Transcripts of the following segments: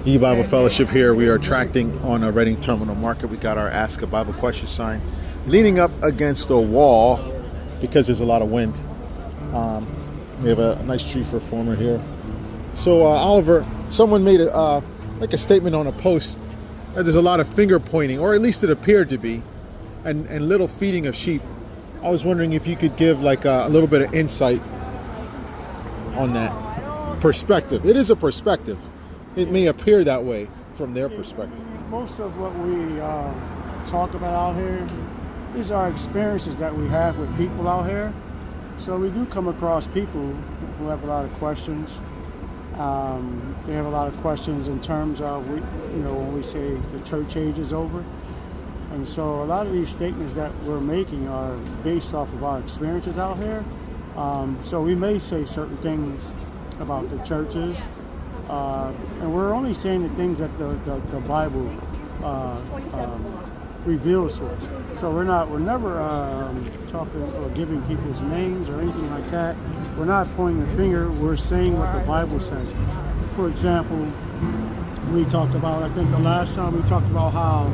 E-Bible Fellowship here. We are tracting on a Reading Terminal Market. We got our Ask a Bible Question sign leaning up against a wall because there's a lot of wind. We have a nice tree for former here. So Oliver, someone made a statement on a post that there's a lot of finger pointing, or at least it appeared to be, and little feeding of sheep. I was wondering if you could give like a little bit of insight on that perspective. It is a perspective. It may appear that way from their perspective. Most of what we talk about out here, these are experiences that we have with people out here. So we do come across people who have a lot of questions. They have a lot of questions in terms of, when we say the church age is over. And so a lot of these statements that we're making are based off of our experiences out here. So we may say certain things about the churches, and we're only saying the things that the Bible reveals to us. So we're never talking or giving people's names or anything like that. We're not pointing the finger. We're saying what the Bible says. For example, we talked about, I think the last time we talked about how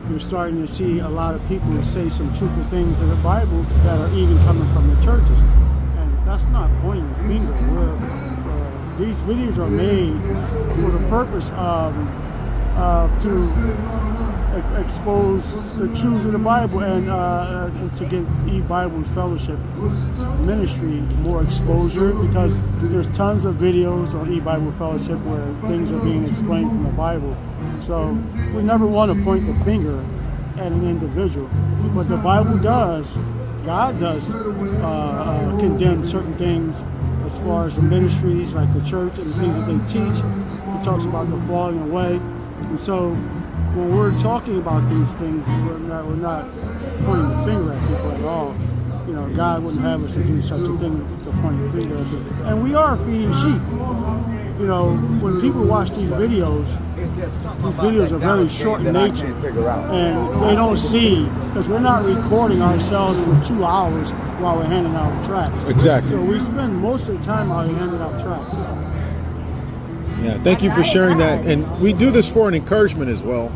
we're starting to see a lot of people who say some truthful things in the Bible that are even coming from the churches. And that's not pointing the finger. These videos are made for the purpose of to expose the truths of the Bible and to give E-Bible Fellowship Ministry more exposure, because there's tons of videos on E-Bible Fellowship where things are being explained from the Bible. So we never want to point the finger at an individual. But the Bible does, God does condemn certain things as far as the ministries, like the church and the things that they teach. It talks about the falling away. And so when we're talking about these things, we're not pointing the finger at people at all. God wouldn't have us to do such a thing to point the finger at them. And we are feeding sheep. When people watch these videos are very short in nature, and they don't see, because we're not recording ourselves for 2 hours while we're handing out tracts. Exactly. So we spend most of the time while we're handing out tracts. Yeah, thank you for sharing that. And we do this for an encouragement as well,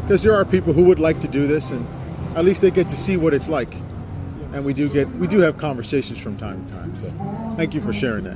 because there are people who would like to do this, and at least they get to see what it's like. And we do have conversations from time to time. So thank you for sharing that.